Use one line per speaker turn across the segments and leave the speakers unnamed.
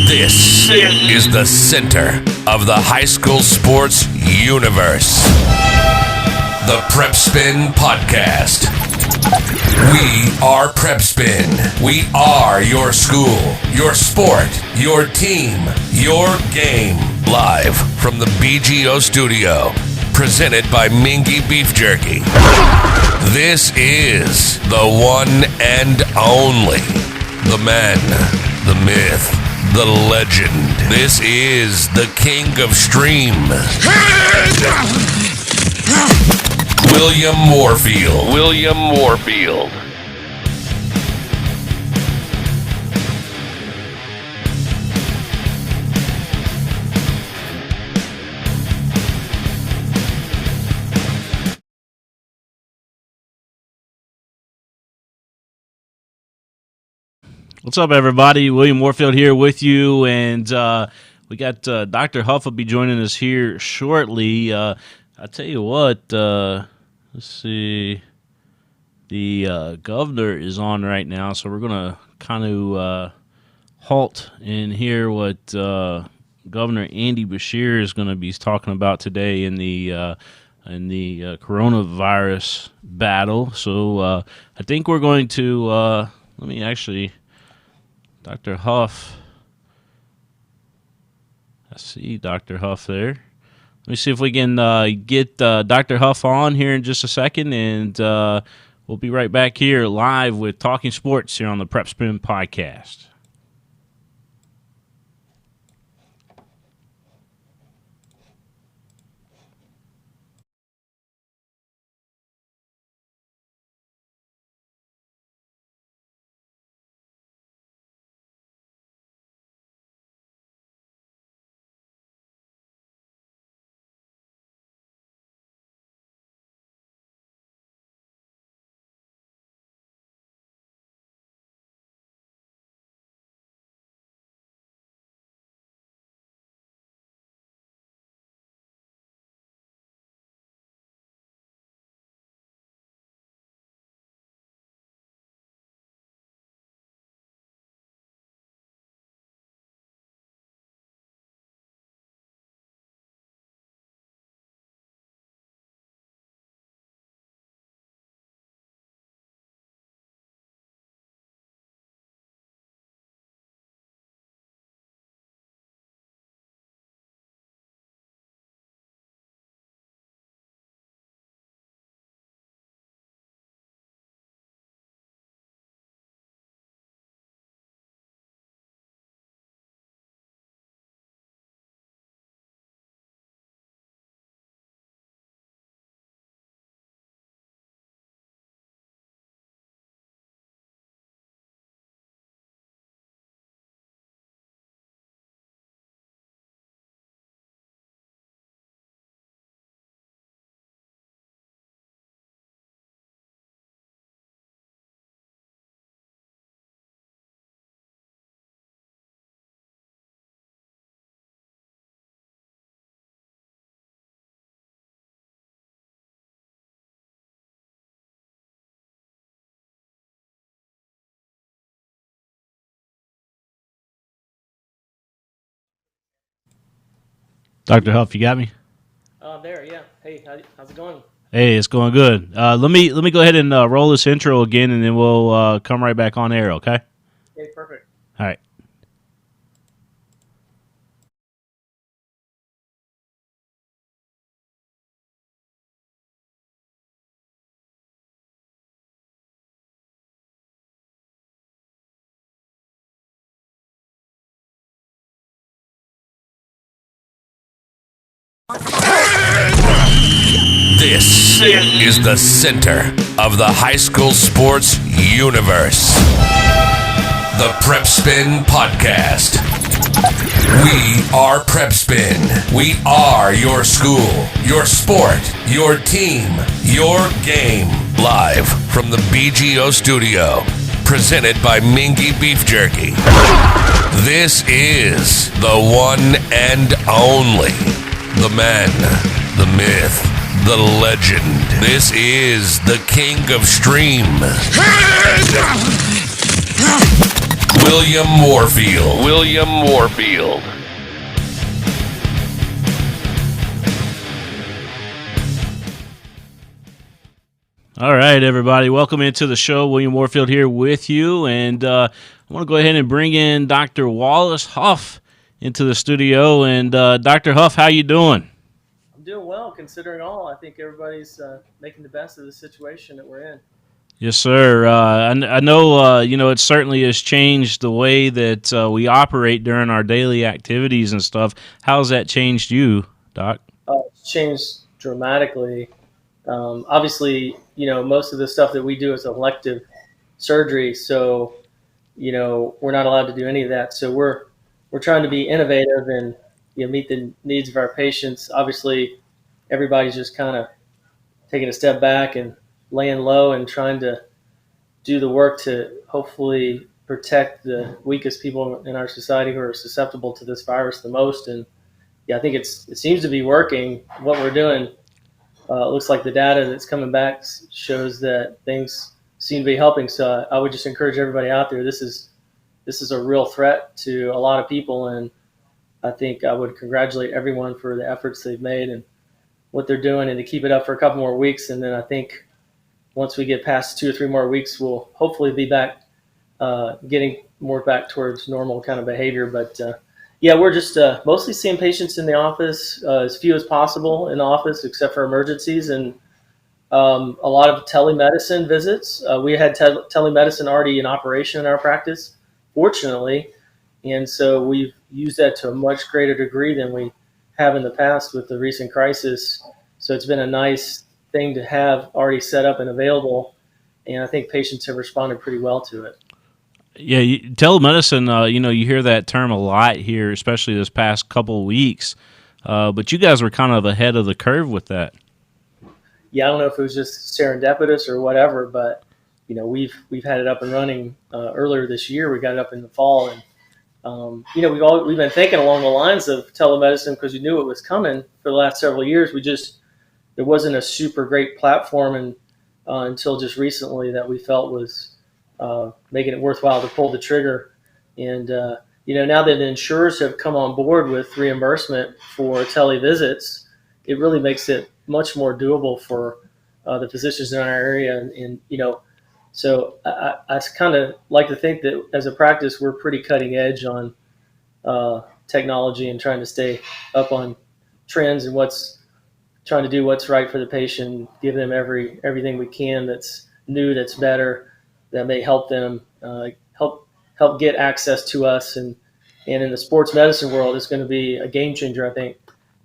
This is the center of the high school sports universe. The Prep Spin Podcast. We are Prep Spin. We are your school, your sport, your team, your game. Live from the BGO studio. Presented by Mingy Beef Jerky. This is the one and only. The man, the myth, the legend. This is the king of stream. William Moorfield. William Moorfield.
What's up, everybody? William Moorfield here with you, and we got Dr. Huff will be joining us here shortly. I tell you what, let's see, the governor is on right now, so we're going to kind of halt and hear what Governor Andy Beshear is going to be talking about today in the coronavirus battle. So I think we're going to, let me actually... Dr. Huff. I see Dr. Huff there. Let me see if we can get Dr. Huff on here in just a second, and we'll be right back here live with Talking Sports here on the Prep Spin Podcast. Dr. Huff, you got me?
There, yeah. Hey, how's it going?
Hey, it's going good. Let me go ahead and roll this intro again, and then we'll come right back on air, okay?
Okay, perfect.
All right.
This is the center of the high school sports universe. The Prep Spin Podcast. We are Prep Spin. We are your school, your sport, your team, your game. Live from the BGO studio. Presented by Mingy Beef Jerky. This is the one and only. The man, the myth, the legend. This is the king of stream. William Moorfield. William Moorfield.
All right, everybody. Welcome into the show. William Moorfield here with you. And I want to go ahead and bring in Dr. Wallace Huff into the studio. And Dr. Huff, how you doing?
I'm doing well, considering all. I think everybody's making the best of the situation that we're in.
Yes, sir. I know, it certainly has changed the way that we operate during our daily activities and stuff. How's that changed you, Doc?
It's changed dramatically. Obviously, most of the stuff that we do is elective surgery, so, we're not allowed to do any of that. So we're trying to be innovative and meet the needs of our patients. Obviously, everybody's just kind of taking a step back and laying low and trying to do the work to hopefully protect the weakest people in our society who are susceptible to this virus the most. And I think it seems to be working. What we're doing, it looks like the data that's coming back shows that things seem to be helping. So I would just encourage everybody out there. This is a real threat to a lot of people, and I think I would congratulate everyone for the efforts they've made and what they're doing, and to keep it up for a couple more weeks. And then I think once we get past 2 or 3 more weeks, we'll hopefully be back, getting more back towards normal kind of behavior. But we're just mostly seeing patients in the office, as few as possible in the office, except for emergencies, and a lot of telemedicine visits. We had telemedicine already in operation in our practice, fortunately, and so we've used that to a much greater degree than we have in the past with the recent crisis. So it's been a nice thing to have already set up and available, and I think patients have responded pretty well to it.
Yeah, telemedicine, you hear that term a lot here, especially this past couple of weeks, but you guys were kind of ahead of the curve with that. Yeah,
I don't know if it was just serendipitous or whatever, but we've had it up and running earlier this year. We got it up in the fall, and we've been thinking along the lines of telemedicine because we knew it was coming for the last several years. There wasn't a super great platform, and until just recently that we felt was making it worthwhile to pull the trigger. And now that the insurers have come on board with reimbursement for televisits, it really makes it much more doable for the physicians in our area. And so I kind of like to think that as a practice, we're pretty cutting edge on technology and trying to stay up on trends and trying to do what's right for the patient, give them everything we can that's new, that's better, that may help them help get access to us. And in the sports medicine world, it's going to be a game changer, I think,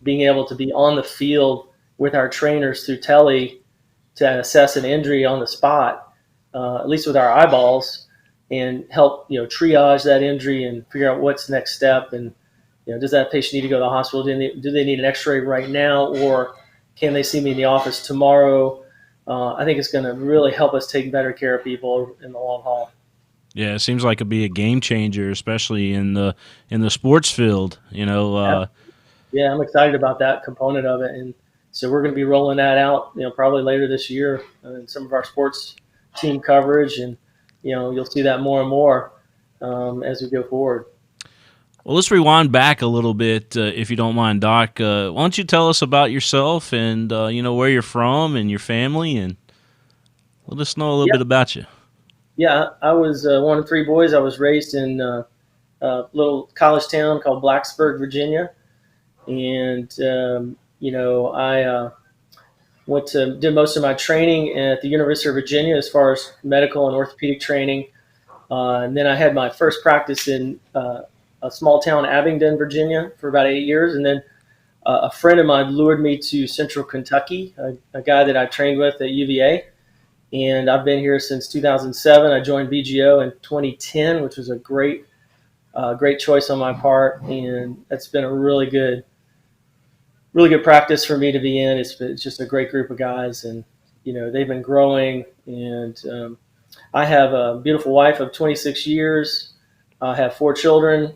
being able to be on the field with our trainers through tele to assess an injury on the spot, at least with our eyeballs, and help triage that injury and figure out what's the next step. And does that patient need to go to the hospital? Do they need an X-ray right now, or can they see me in the office tomorrow? I think it's going to really help us take better care of people in the long haul.
Yeah, it seems like it'd be a game changer, especially in the sports field.
Yeah, I'm excited about that component of it, and so we're going to be rolling that out, probably later this year in some of our sports team coverage, and you'll see that more and more as we go forward.
Well, let's rewind back a little bit, if you don't mind, Doc. Why don't you tell us about yourself and where you're from and your family, and let us know a little bit about you.
Yeah, I was one of 3 boys. I was raised in a little college town called Blacksburg, Virginia, and I did most of my training at the University of Virginia as far as medical and orthopedic training, and then I had my first practice in a small town, Abingdon, Virginia, for about 8 years. And then a friend of mine lured me to Central Kentucky, a guy that I trained with at UVA. And I've been here since 2007. I joined BGO in 2010, which was a great choice on my part. And it's been a really good practice for me to be in. It's just a great group of guys, and they've been growing. And I have a beautiful wife of 26 years. I have 4 children,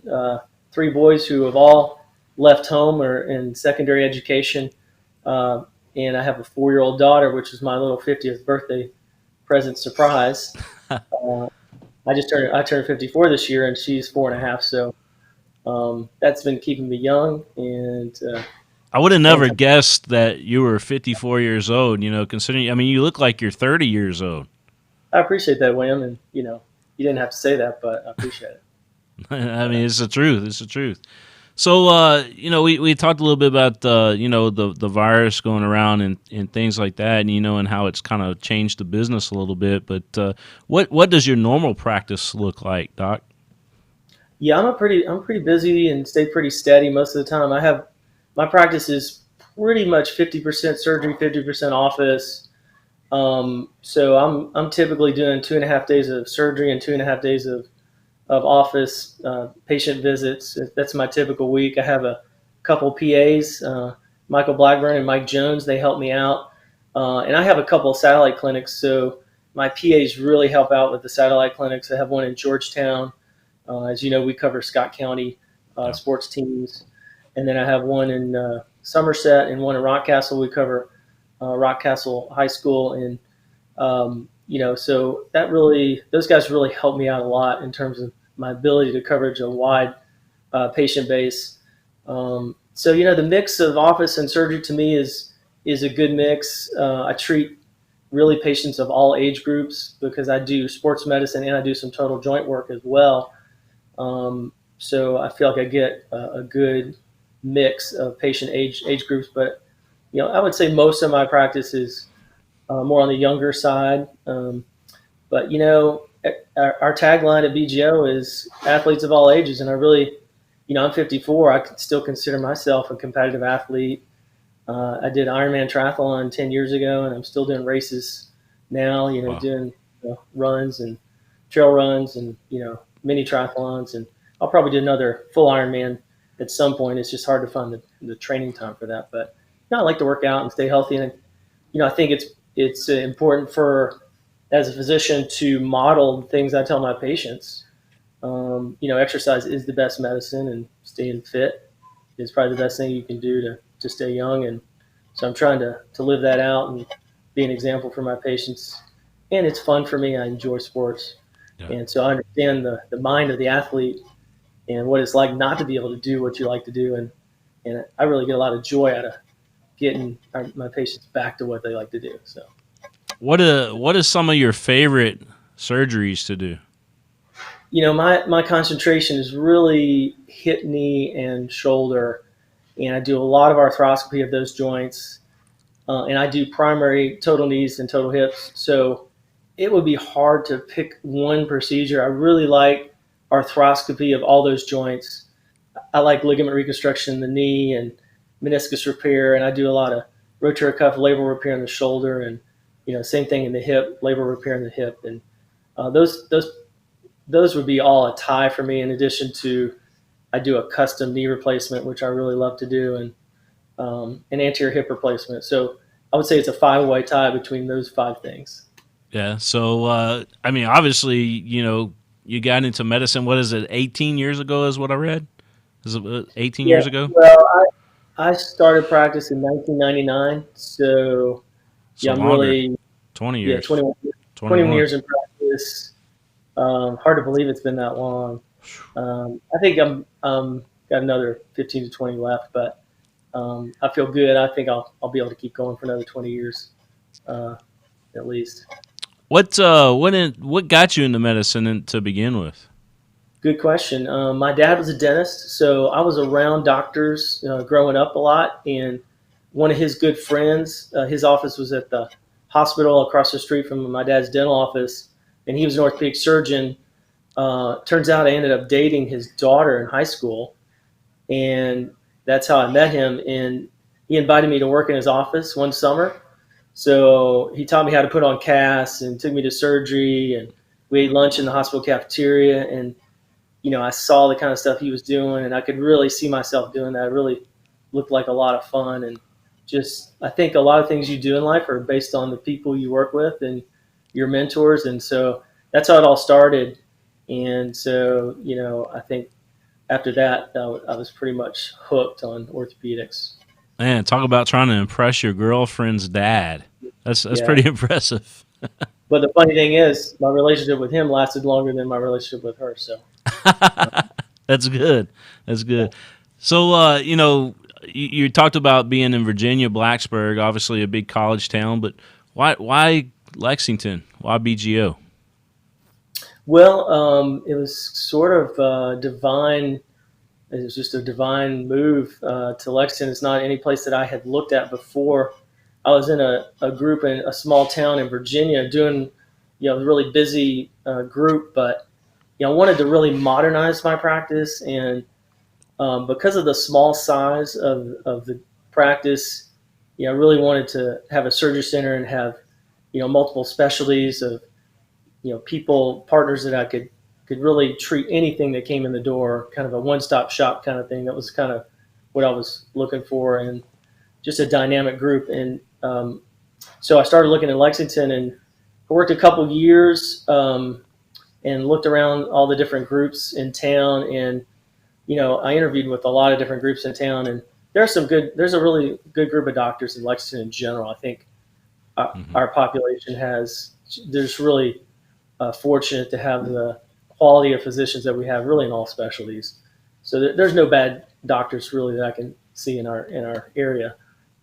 3 boys who have all left home or in secondary education, and I have a 4-year-old daughter, which is my little 50th birthday present surprise. I turned 54 this year, and she's 4.5. So that's been keeping me young, and
I would have never guessed that you were 54 years old, considering, I mean, you look like you're 30 years old.
I appreciate that, William. And you didn't have to say that, but I appreciate it.
I mean, it's the truth. It's the truth. So, we talked a little bit about, the virus going around and things like that, and how it's kind of changed the business a little bit. But what does your normal practice look like, Doc?
Yeah, I'm pretty busy and stay pretty steady most of the time. My practice is pretty much 50% surgery, 50% office. So I'm typically doing 2.5 days of surgery and 2.5 days of office patient visits. That's my typical week. I have a couple PAs, Michael Blackburn and Mike Jones. They help me out, and I have a couple of satellite clinics. So my PAs really help out with the satellite clinics. I have one in Georgetown. As you know, we cover Scott County sports teams, and then I have one in Somerset and one in Rockcastle. We cover Rockcastle High School, and so those guys really help me out a lot in terms of my ability to coverage a wide patient base. So the mix of office and surgery to me is a good mix. I treat really patients of all age groups because I do sports medicine and I do some total joint work as well. So I feel like I get a good mix of patient age groups, but I would say most of my practice is more on the younger side. But our tagline at BGO is athletes of all ages, and I really, I'm 54. I could still consider myself a competitive athlete. I did Ironman triathlon 10 years ago, and I'm still doing races now.
Wow.
Doing runs and trail runs and mini triathlons, and I'll probably do another full Ironman at some point. It's just hard to find the training time for that, but I like to work out and stay healthy, and I think it's important as a physician to model the things I tell my patients. Exercise is the best medicine, and staying fit is probably the best thing you can do to stay young. And so I'm trying to live that out and be an example for my patients. And it's fun for me. I enjoy sports. Yeah. And so I understand the mind of the athlete and what it's like not to be able to do what you like to do. And I really get a lot of joy out of getting my patients back to what they like to do. So,
what is some of your favorite surgeries to do?
My concentration is really hip, knee, and shoulder, and I do a lot of arthroscopy of those joints, and I do primary total knees and total hips. So it would be hard to pick one procedure. I really like arthroscopy of all those joints. I like ligament reconstruction in the knee and meniscus repair, and I do a lot of rotator cuff labral repair in the shoulder, and same thing in the hip, labral repair in the hip, and those would be all a tie for me. In addition to, I do a custom knee replacement, which I really love to do, and an anterior hip replacement. So I would say it's a 5-way tie between those 5 things.
Yeah. So I mean, obviously, you got into medicine. What is it? 18 years ago is what I read. Is it 18 years ago?
Well, I started practice in 1999, so I'm
longer.
really
20 years.
Yeah, 21 years in practice. Hard to believe it's been that long. I think I'm got another 15 to 20 left, but I feel good. I think I'll be able to keep going for another 20 years at least.
What got you into medicine to begin with?
Good question. My dad was a dentist, so I was around doctors growing up a lot. And one of his good friends, his office was at the hospital across the street from my dad's dental office, and he was an orthopedic surgeon. Turns out I ended up dating his daughter in high school, and that's how I met him. And he invited me to work in his office one summer. So he taught me how to put on casts and took me to surgery, and we ate lunch in the hospital cafeteria. And I saw the kind of stuff he was doing, and I could really see myself doing that. It really looked like a lot of fun. And I think a lot of things you do in life are based on the people you work with and your mentors. And so that's how it all started. And so, I think after that, I was pretty much hooked on orthopedics.
Man, talk about trying to impress your girlfriend's dad. That's pretty impressive.
But the funny thing is, my relationship with him lasted longer than my relationship with her. So
That's good. That's
yeah.
good. So, you talked about being in Virginia, Blacksburg, obviously a big college town, but why Lexington? Why BGO?
Well, it was sort of divine. It was just a divine move to Lexington. It's not any place that I had looked at before. I was in a group in a small town in Virginia doing, a really busy group, but I wanted to really modernize my practice, and because of the small size of the practice, I really wanted to have a surgery center and have, multiple specialties of, people, partners that I could really treat anything that came in the door, kind of a one-stop shop kind of thing. That was kind of what I was looking for, and just a dynamic group. And so I started looking at Lexington, and I worked a couple years and looked around all the different groups in town. And I interviewed with a lot of different groups in town, and there's a really good group of doctors in Lexington in general. I think our population there's really fortunate to have the quality of physicians that we have, really in all specialties. So there's no bad doctors really that I can see in our area.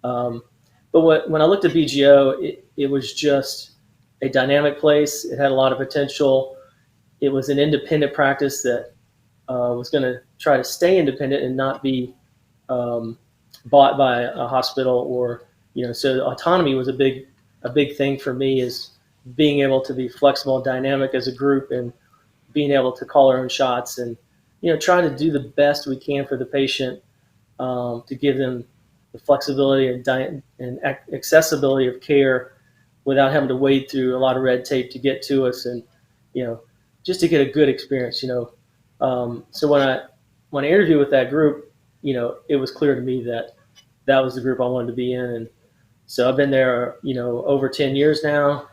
But when I looked at BGO, it was just a dynamic place. It had a lot of potential. It was an independent practice that was going to try to stay independent and not be bought by a hospital, or so autonomy was a big thing for me, is being able to be flexible and dynamic as a group, and being able to call our own shots, and trying to do the best we can for the patient, to give them the flexibility and accessibility of care without having to wade through a lot of red tape to get to us, and just to get a good experience. So when I interviewed with that group, it was clear to me that that was the group I wanted to be in. And so I've been there, over 10 years now.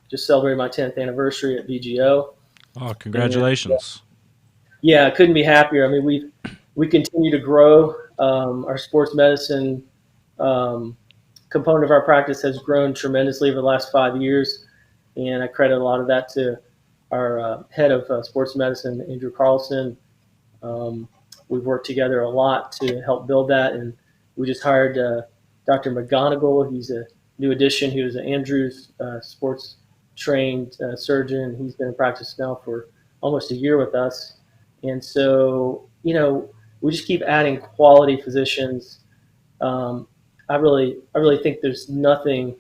Just celebrated my 10th anniversary at BGO.
Oh, congratulations!
And, yeah, I couldn't be happier. I mean, we continue to grow. Our sports medicine component of our practice has grown tremendously over the last 5 years, and I credit a lot of that to our head of sports medicine, Andrew Carlson. We've worked together a lot to help build that, and we just hired Dr. McGonigal. He's a new addition. He was an Andrews sports trained surgeon. He's been in practice now for almost a year with us. And so, we just keep adding quality physicians. I really think there's nothing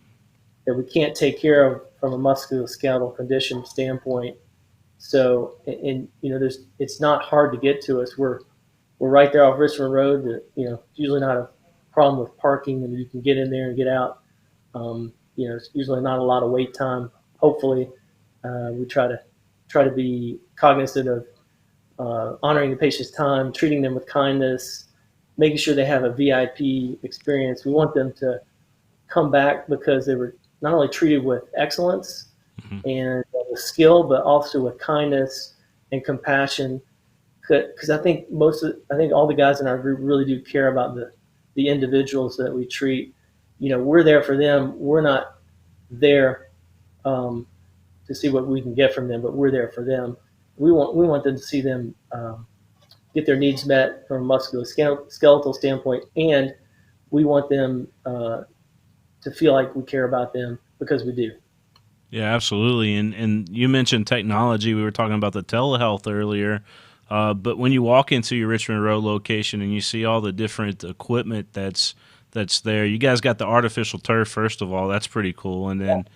that we can't take care of from a musculoskeletal condition standpoint. So, and it's not hard to get to us. We're right there off Richmond Road. It's usually not a problem with parking, and you can get in there and get out. It's usually not a lot of wait time. Hopefully, we try to be cognizant of honoring the patient's time, treating them with kindness, making sure they have a VIP experience. We want them to come back because they were not only treated with excellence and with skill, but also with kindness and compassion. Because I think all the guys in our group really do care about the individuals that we treat. We're there for them. We're not there to see what we can get from them, but we're there for them. We want them to see them get their needs met from a musculoskeletal standpoint, and we want them to feel like we care about them, because we do.
Yeah, absolutely. And you mentioned technology. We were talking about the telehealth earlier. But when you walk into your Richmond Road location and you see all the different equipment that's there, you guys got the artificial turf, first of all. That's pretty cool. And then,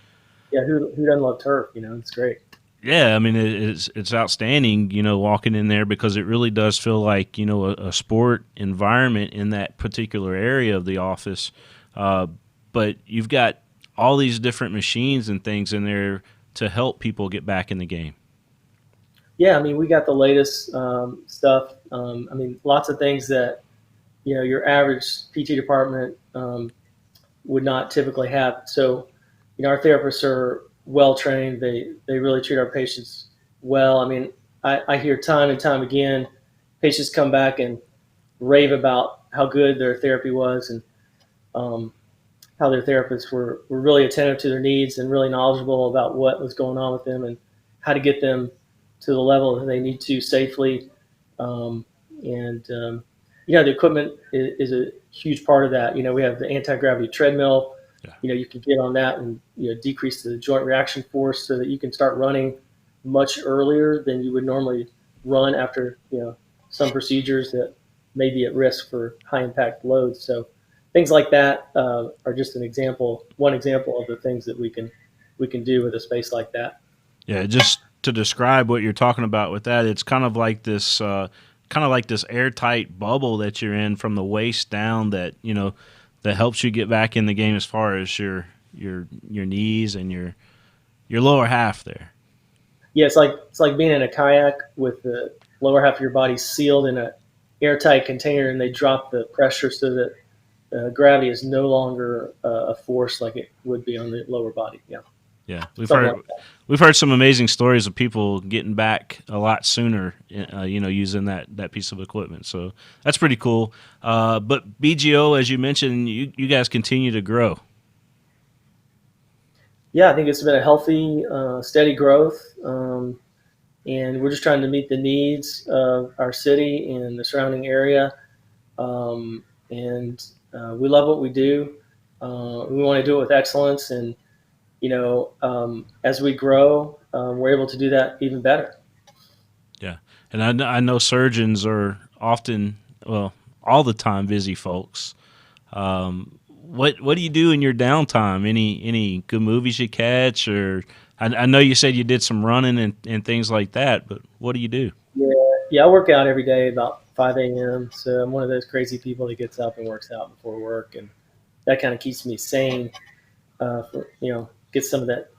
yeah, who doesn't love turf? It's great.
Yeah, I mean, it's outstanding, walking in there, because it really does feel like, a sport environment in that particular area of the office. But you've got all these different machines and things in there to help people get back in the game.
Yeah, I mean, we got the latest stuff. Lots of things that, your average PT department would not typically have. So, our therapists are well trained. They really treat our patients well. I mean, I hear time and time again, patients come back and rave about how good their therapy was, and how their therapists were really attentive to their needs and really knowledgeable about what was going on with them and how to get them to the level that they need to safely. Um, and the equipment is a huge part of that. We have the anti-gravity treadmill.
Yeah.
You can get on that and decrease the joint reaction force so that you can start running much earlier than you would normally run after some procedures that may be at risk for high impact loads. So things like that are just one example of the things that we can do with a space like that.
Yeah, just to describe what you're talking about with that, it's kind of like this airtight bubble that you're in from the waist down that that helps you get back in the game as far as your knees and your lower half there.
Yeah, it's like being in a kayak with the lower half of your body sealed in a airtight container, and they drop the pressure so that gravity is no longer a force like it would be on the lower body. Yeah.
Yeah, we've heard some amazing stories of people getting back a lot sooner, using that piece of equipment. So that's pretty cool. But BGO, as you mentioned, you guys continue to grow.
Yeah, I think it's been a healthy, steady growth, and we're just trying to meet the needs of our city and the surrounding area. And we love what we do. We want to do it with excellence, and as we grow, we're able to do that even better.
Yeah, and I know surgeons are often, all the time, busy folks. What do you do in your downtime? Any good movies you catch? Or I know you said you did some running and things like that, but what do you do?
Yeah, I work out every day about 5 a.m. So I'm one of those crazy people that gets up and works out before work, and that kind of keeps me sane. Get some of that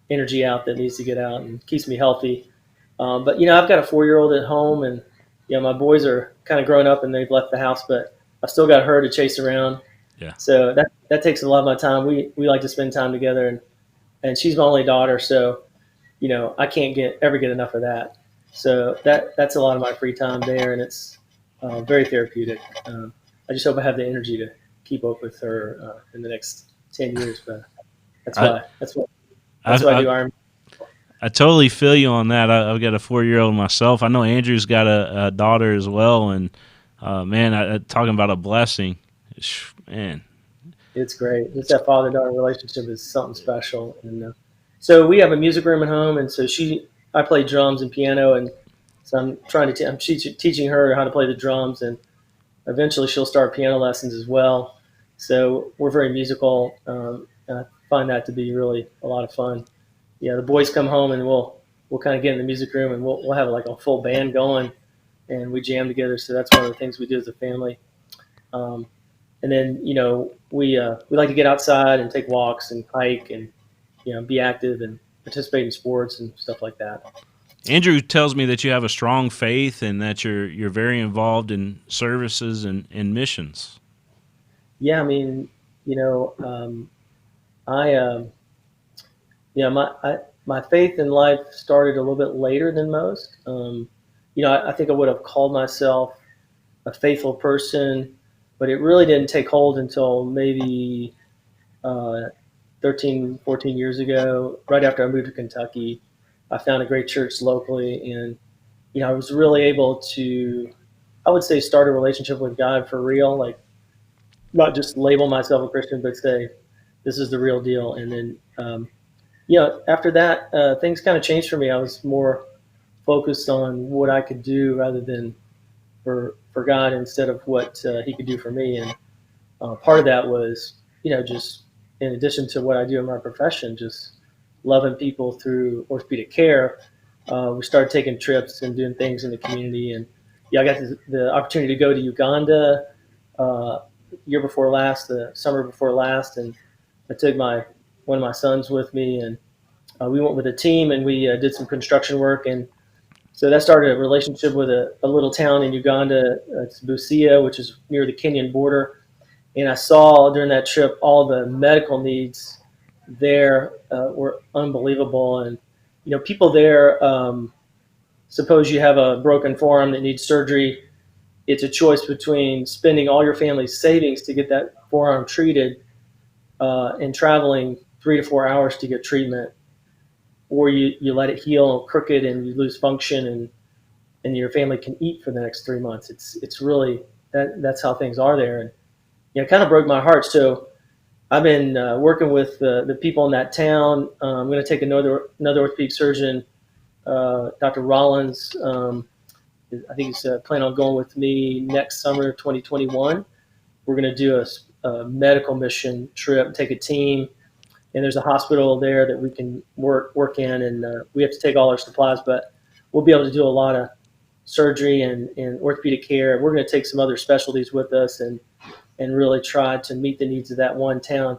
energy out that needs to get out and keeps me healthy. But I've got a 4-year-old at home, and my boys are kind of grown up and they've left the house, but I've still got her to chase around.
Yeah.
So that takes a lot of my time. We like to spend time together, and she's my only daughter, so I can't ever get enough of that. So that's a lot of my free time there, and it's very therapeutic. I just hope I have the energy to keep up with her in the next 10 years, but that's why I do Ironman.
I totally feel you on that. I've got a 4-year-old myself. I know Andrew's got a daughter as well, and talking about a blessing, man.
It's great. Just that father-daughter relationship is something special. And so we have a music room at home, and so I play drums and piano, and so I'm teaching her how to play the drums, and eventually she'll start piano lessons as well. So we're very musical. And I find that to be really a lot of fun. Yeah, the boys come home and we'll kind of get in the music room and we'll have like a full band going, and we jam together. So that's one of the things we do as a family. And then we like to get outside and take walks and hike and be active and participate in sports and stuff like that.
Andrew tells me that you have a strong faith and that you're very involved in services and missions.
Yeah, I mean, my faith in life started a little bit later than most. I think I would have called myself a faithful person, but it really didn't take hold until maybe 13, 14 years ago, right after I moved to Kentucky. I found a great church locally, and I was really able to, I would say, start a relationship with God for real, like not just label myself a Christian, but say, this is the real deal. And then, after that, things kind of changed for me. I was more focused on what I could do rather than for God instead of what he could do for me. And part of that was, just in addition to what I do in my profession, just loving people through orthopedic care. We started taking trips and doing things in the community. And I got the opportunity to go to Uganda year before last, the summer before last, and I took one of my sons with me, and we went with a team, and we did some construction work, and so that started a relationship with a little town in Uganda. It's Busia, which is near the Kenyan border, and I saw during that trip all the medical needs there were unbelievable, and people there. Suppose you have a broken forearm that needs surgery. It's a choice between spending all your family's savings to get that forearm treated and traveling 3 to 4 hours to get treatment, or you let it heal crooked and you lose function, and your family can eat for the next 3 months. It's really that's how things are there, and it kind of broke my heart. So I've been working with the people in that town. I'm going to take another orthopedic surgeon, Dr. Rollins. I think he's planning on going with me next summer, 2021. We're going to do a medical mission trip, take a team, and there's a hospital there that we can work in, and we have to take all our supplies, but we'll be able to do a lot of surgery and orthopedic care. We're going to take some other specialties with us and really try to meet the needs of that one town.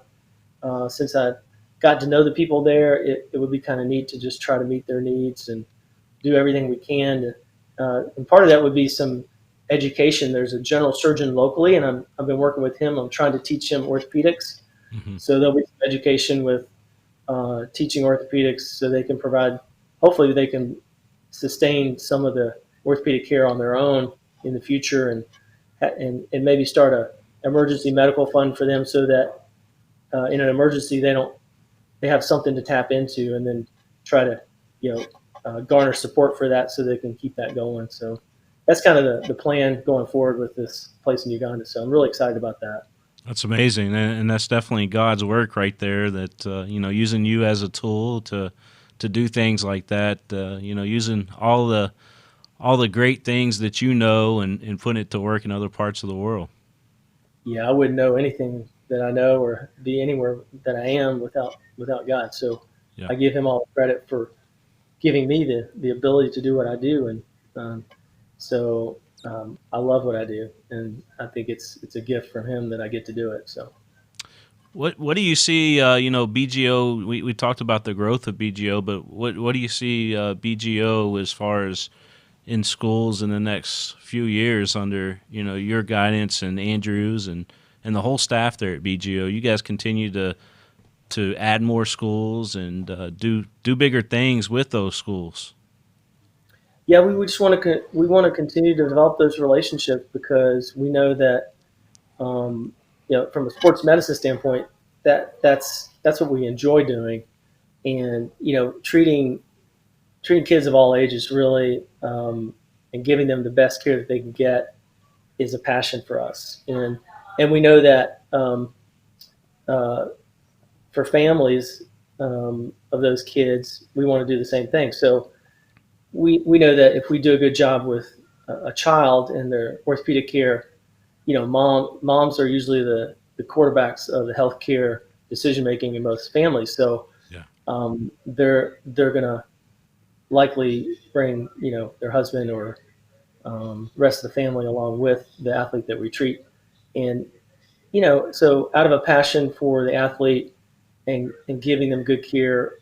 Since I got to know the people there, it would be kind of neat to just try to meet their needs and do everything we can. And part of that would be some education. There's a general surgeon locally, and I've been working with him. I'm trying to teach him orthopedics.
Mm-hmm.
So there'll be some education with teaching orthopedics so they can provide, hopefully they can sustain some of the orthopedic care on their own in the future, and maybe start a emergency medical fund for them so that in an emergency they have something to tap into, and then try to garner support for that so they can keep that going. So that's kind of the plan going forward with this place in Uganda. So I'm really excited about that.
That's amazing, and that's definitely God's work right there. That using you as a tool to do things like that. Using all the great things that and putting it to work in other parts of the world.
Yeah, I wouldn't know anything that I know or be anywhere that I am without God. So yeah. I give him all the credit for giving me the ability to do what I do. And I love what I do. And I think it's a gift from him that I get to do it. So
what do you see, BGO, we talked about the growth of BGO, but what do you see BGO as far as in schools in the next few years under, your guidance and Andrew's and the whole staff there at BGO? You guys continue to add more schools and do bigger things with those schools.
Yeah, we just want to continue to develop those relationships, because we know that from a sports medicine standpoint, that's what we enjoy doing, and treating kids of all ages really, and giving them the best care that they can get is a passion for us, and we know that for families of those kids, we want to do the same thing. So we know that if we do a good job with a child and their orthopedic care, moms are usually the quarterbacks of the healthcare decision making in most families. So yeah. They're gonna likely bring their husband or rest of the family along with the athlete that we treat, and so out of a passion for the athlete and giving them good care,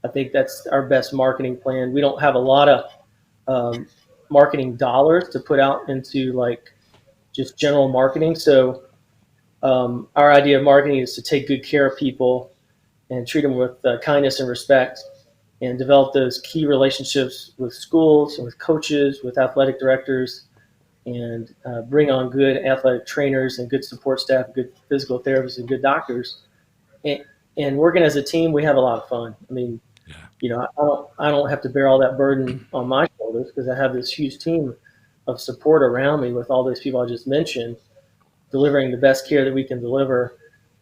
I think that's our best marketing plan. We don't have a lot of marketing dollars to put out into just general marketing. So our idea of marketing is to take good care of people and treat them with kindness and respect, and develop those key relationships with schools and with coaches, with athletic directors, and bring on good athletic trainers and good support staff, good physical therapists, and good doctors. And working as a team, we have a lot of fun. I mean, yeah. I don't have to bear all that burden on my shoulders, because I have this huge team of support around me with all those people I just mentioned, delivering the best care that we can deliver.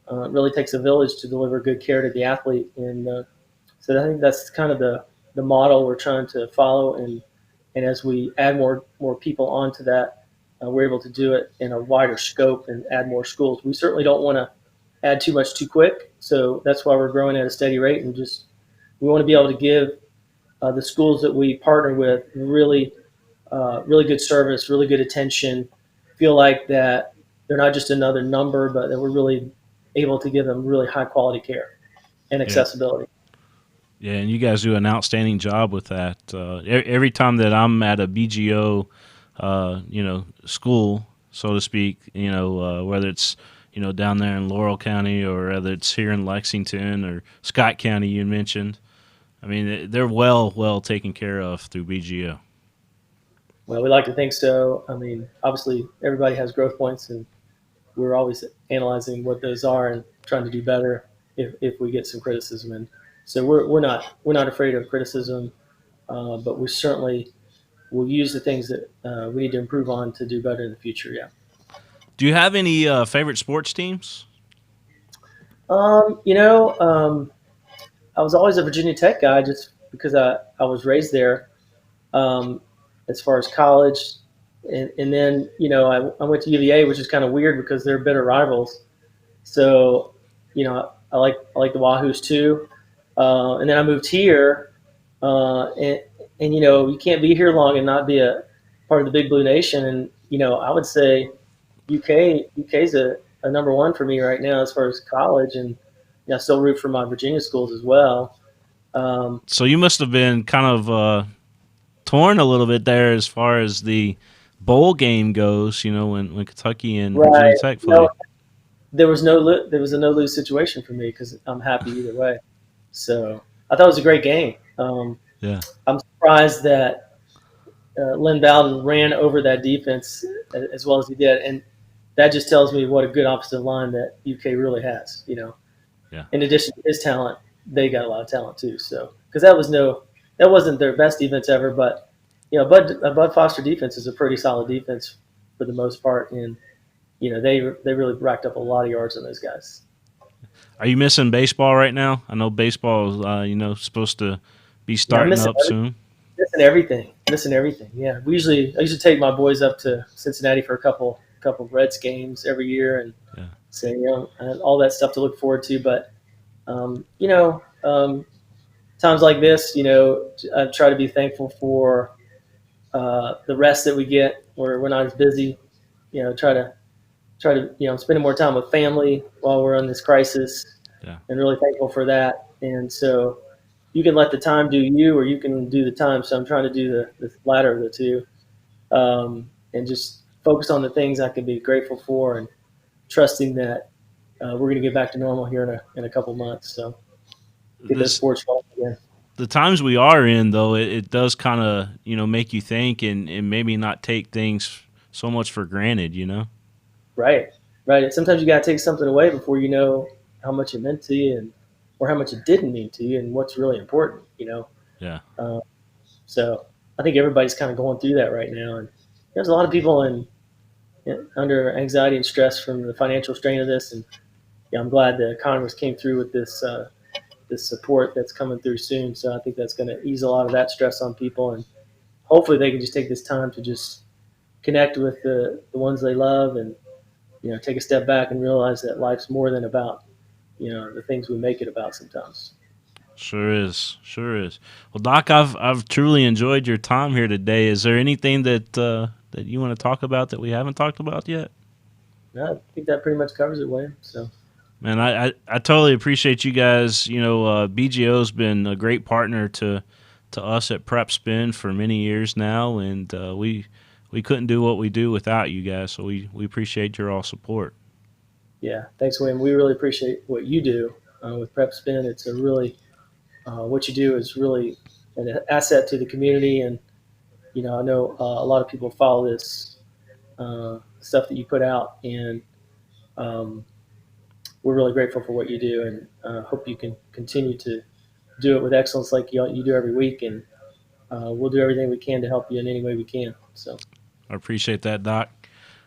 It really takes a village to deliver good care to the athlete. And so I think that's kind of the model we're trying to follow. And as we add more people onto that, we're able to do it in a wider scope and add more schools. We certainly don't want to add too much too quick. So that's why we're growing at a steady rate, and we want to be able to give the schools that we partner with really good service, really good attention, feel like that they're not just another number, but that we're really able to give them really high quality care and accessibility.
Yeah, and you guys do an outstanding job with that. Every time that I'm at a BGO, school, so to speak, whether it's down there in Laurel County or whether it's here in Lexington or Scott County, you mentioned, I mean, they're well taken care of through BGO.
Well, we like to think so. I mean, obviously, everybody has growth points, and we're always analyzing what those are and trying to do better if we get some criticism. And so we're not afraid of criticism, but we certainly will use the things that we need to improve on to do better in the future. Yeah.
Do you have any favorite sports teams?
I was always a Virginia Tech guy just because I was raised there. As far as college, and then I went to UVA, which is kind of weird because they're bitter rivals. So I like the Wahoos too. And then I moved here, and you can't be here long and not be a part of the Big Blue Nation. And I would say UK's a number one for me right now as far as college, and I still root for my Virginia schools as well.
So you must have been kind of torn a little bit there as far as the bowl game goes. When Kentucky and Virginia Tech played.
There was a no lose situation for me because I'm happy either way. So I thought it was a great game.
Yeah,
I'm surprised that Lynn Bowden ran over that defense as well as he did, and that just tells me what a good offensive line that UK really has.
Yeah.
In addition to his talent, they got a lot of talent too. So because that wasn't their best defense ever, but Bud Foster defense is a pretty solid defense for the most part, and they really racked up a lot of yards on those guys.
Are you missing baseball right now? I know baseball is supposed to be starting up soon.
Missing everything. Yeah, I usually take my boys up to Cincinnati for a couple Reds games every year, and so all that stuff to look forward to. But times like this, I try to be thankful for the rest that we get, where we're not as busy. Try to spending more time with family while we're in this crisis, and really thankful for that. And so you can let the time do you, or you can do the time. So I'm trying to do the latter of the two, and just focus on the things I can be grateful for, and trusting that we're going to get back to normal here in a couple months. So get those sports going again.
The times we are in, though, it does kind of make you think and maybe not take things so much for granted.
Right. Sometimes you got to take something away before you know how much it meant to you, or how much it didn't mean to you, and what's really important.
Yeah.
So I think everybody's kind of going through that right now, and there's a lot of people under anxiety and stress from the financial strain of this. And I'm glad that Congress came through with this support that's coming through soon. So I think that's going to ease a lot of that stress on people, and hopefully they can just take this time to just connect with the ones they love, and take a step back and realize that life's more than about the things we make it about sometimes.
Sure is. Well, Doc, I've truly enjoyed your time here today. Is there anything that you want to talk about that we haven't talked about yet?
No, I think that pretty much covers it, Wayne. So,
man, I totally appreciate you guys. BGO's been a great partner to us at Prep Spin for many years now, and we couldn't do what we do without you guys. So we appreciate your all support.
Yeah, thanks, Wayne. We really appreciate what you do with Prep Spin. It's a really what you do is really an asset to the community, and I know a lot of people follow this stuff that you put out, and we're really grateful for what you do, and hope you can continue to do it with excellence like you do every week, and we'll do everything we can to help you in any way we can. So
I appreciate that, Doc.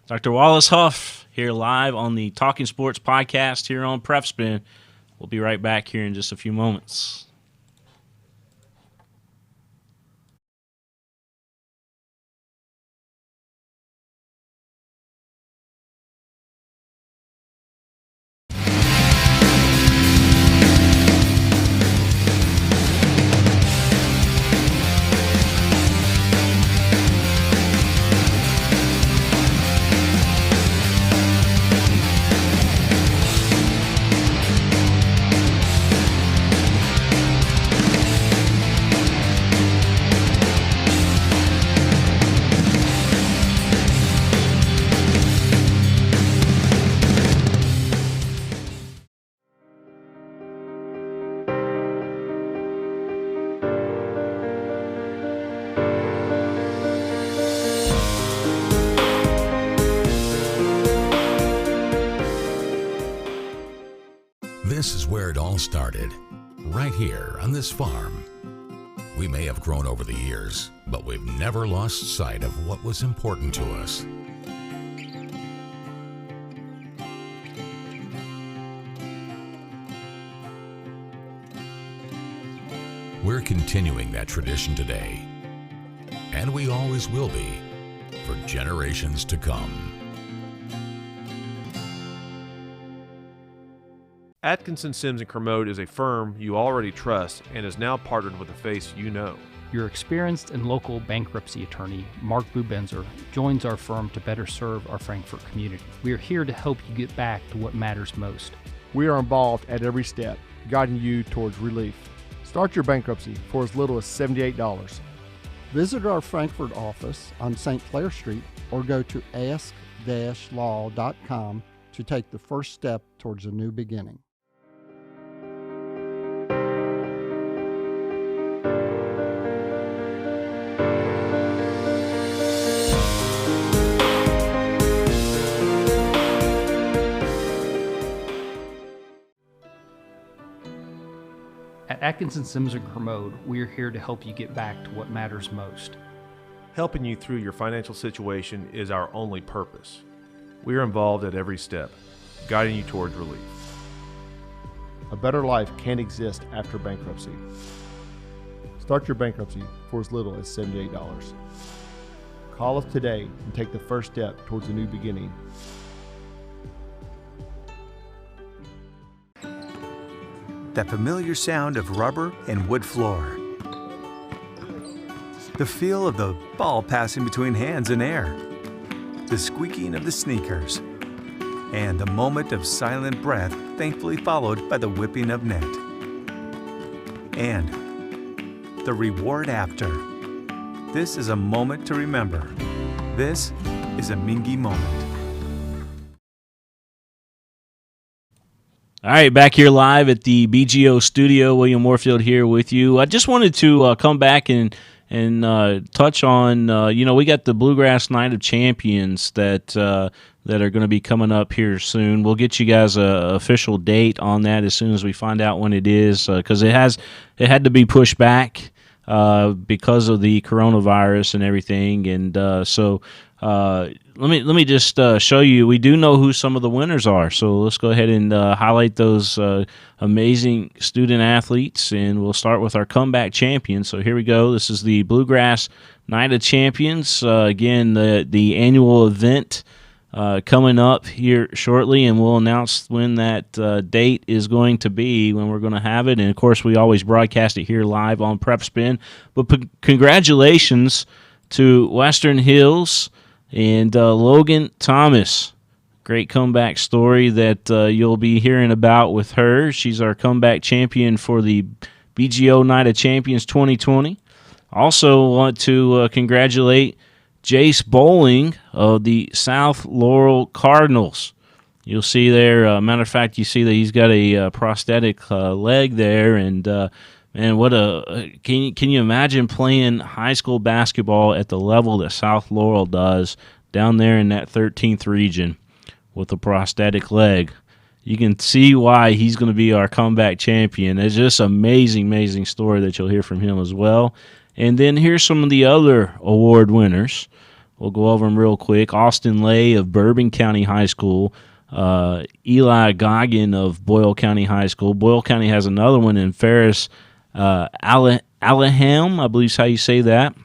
Dr. Wallace Huff here live on the Talking Sports podcast here on Prep Spin. We'll be right back here in just a few moments.
where it all started, right here on this farm. We may have grown over the years, but we've never lost sight of what was important to us. We're continuing that tradition today, and we always will be for generations to come.
Atkinson, Sims & Kermode is a firm you already trust and is now partnered with a face you know.
Your experienced and local bankruptcy attorney, Mark Bubenzer, joins our firm to better serve our Frankfort community. We are here to help you get back to what matters most.
We are involved at every step, guiding you towards relief. Start your bankruptcy for as little as $78.
Visit our Frankfort office on St. Clair Street or go to ask-law.com to take the first step towards a new beginning.
At Atkinson, Sims & Kermode, we are here to help you get back to what matters most.
Helping you through your financial situation is our only purpose. We are involved at every step, guiding you towards relief.
A better life can't exist after bankruptcy. Start your bankruptcy for as little as $78. Call us today and take the first step towards a new beginning.
That familiar sound of rubber and wood floor. The feel of the ball passing between hands and air. The squeaking of the sneakers. And the moment of silent breath thankfully followed by the whipping of net. And the reward after. This is a moment to remember. This is a Mingy moment.
All right, back here live at the BGO studio. William Moorfield here with you. I just wanted to come back and touch on, we got the Bluegrass Night of Champions that are going to be coming up here soon. We'll get you guys an official date on that as soon as we find out when it is, because it had to be pushed back because of the coronavirus and everything, and so. Let me just show you. We do know who some of the winners are, so let's go ahead and highlight those amazing student athletes, and we'll start with our comeback champions. So here we go. This is the Bluegrass Night of Champions. Again, the annual event coming up here shortly, and we'll announce when that date is going to be, when we're going to have it. And, of course, we always broadcast it here live on Prep Spin. But congratulations to Western Hills and Logan Thomas. Great comeback story that you'll be hearing about with her. She's our comeback champion for the BGO Night of Champions 2020. Also want to congratulate Jace Bowling of the South Laurel Cardinals. You'll see there, matter of fact, you see that he's got a prosthetic leg there, and man, can you imagine playing high school basketball at the level that South Laurel does down there in that 13th region with a prosthetic leg? You can see why he's going to be our comeback champion. It's just an amazing story that you'll hear from him as well. And then here's some of the other award winners. We'll go over them real quick. Austin Lay of Bourbon County High School. Eli Goggin of Boyle County High School. Boyle County has another one in Ferris Alaham, I believe is how you say that.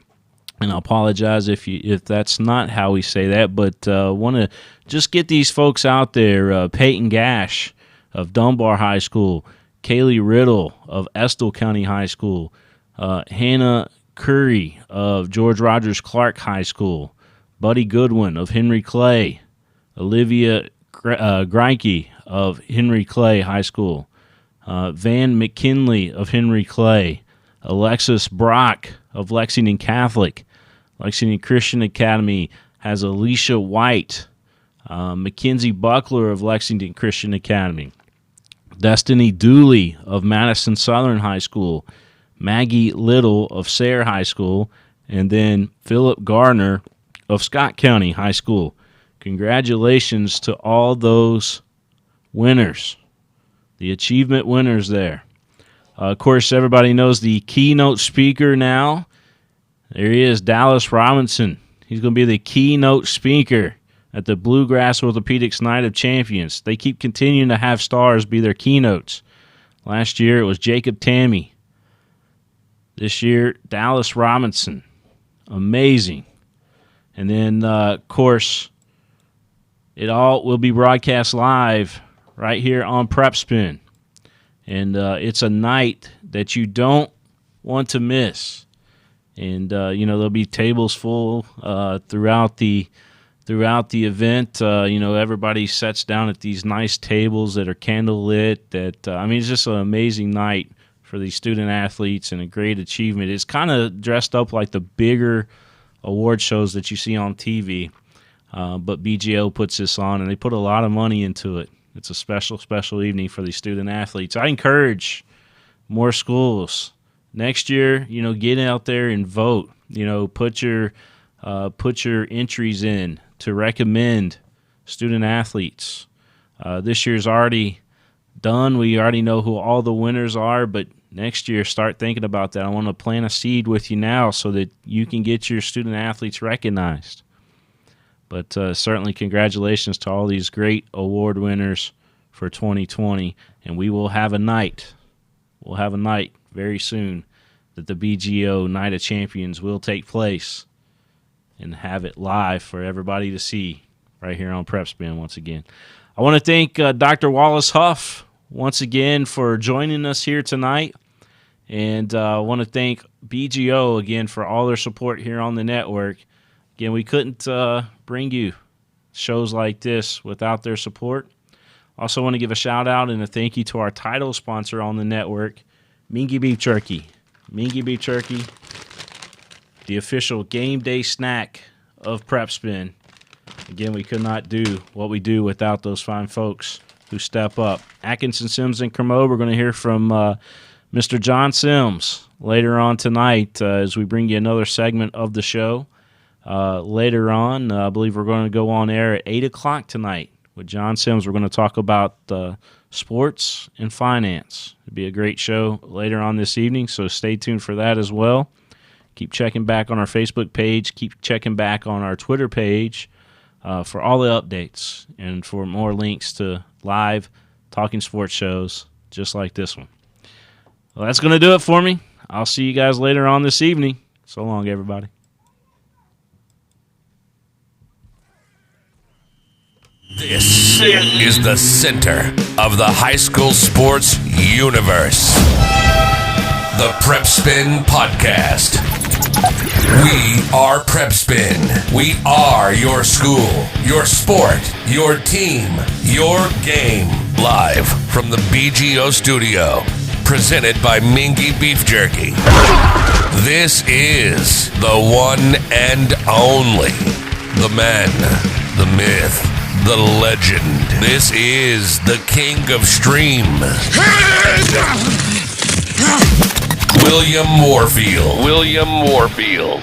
And I apologize if that's not how we say that, but want to just get these folks out there. Peyton Gash of Dunbar High School. Kaylee Riddle of Estill County High School. Hannah Curry of George Rogers Clark High School. Buddy Goodwin of Henry Clay. Olivia Greinke of Henry Clay High School. Van McKinley of Henry Clay. Alexis Brock of Lexington Catholic. Lexington Christian Academy has Alicia White. Mackenzie Buckler of Lexington Christian Academy. Destiny Dooley of Madison Southern High School. Maggie Little of Sayre High School. And then Philip Gardner of Scott County High School. Congratulations to all those winners. the achievement winners there. Of course, everybody knows the keynote speaker now. There he is, Dallas Robinson. He's going to be the keynote speaker at the Bluegrass Orthopaedics Night of Champions. They keep continuing to have stars be their keynotes. Last year, it was Jacob Tammy. This year, Dallas Robinson. Amazing. And then, of course, it all will be broadcast live right here on Prep Spin. And it's a night that you don't want to miss. And, there'll be tables full throughout the event. Everybody sits down at these nice tables that are candlelit. It's just an amazing night for these student athletes and a great achievement. It's kind of dressed up like the bigger award shows that you see on TV. But BGO puts this on, and they put a lot of money into it. It's a special, special evening for these student athletes. I encourage more schools next year, get out there and vote. Put your entries in to recommend student athletes. This year's already done. We already know who all the winners are, but next year, start thinking about that. I want to plant a seed with you now so that you can get your student athletes recognized. But certainly congratulations to all these great award winners for 2020. And we will have a night. We'll have a night very soon that the BGO Night of Champions will take place and have it live for everybody to see right here on Prep Spin once again. I want to thank Dr. Wallace Huff once again for joining us here tonight. And I want to thank BGO again for all their support here on the network. Again, we couldn't bring you shows like this without their support. Also want to give a shout out and a thank you to our title sponsor on the network, Mingy Beef Jerky. Mingy Beef Jerky, the official game day snack of Prep Spin. Again, we could not do what we do without those fine folks who step up. Atkinson, Sims, and Kermode, we're going to hear from Mr. John Sims later on tonight as we bring you another segment of the show. Later on, I believe we're going to go on air at 8 o'clock tonight with John Sims. We're going to talk about sports and finance. It'll be a great show later on this evening, so stay tuned for that as well. Keep checking back on our Facebook page. Keep checking back on our Twitter page for all the updates and for more links to live talking sports shows just like this one. Well, that's going to do it for me. I'll see you guys later on this evening. So long, everybody.
This is the center of the high school sports universe. The Prep Spin Podcast. We are Prep Spin. We are your school, your sport, your team, your game. Live from the BGO studio. Presented by Mingy Beef Jerky. This is the one and only. The man, the myth, the legend. This is the king of stream. William Warfield.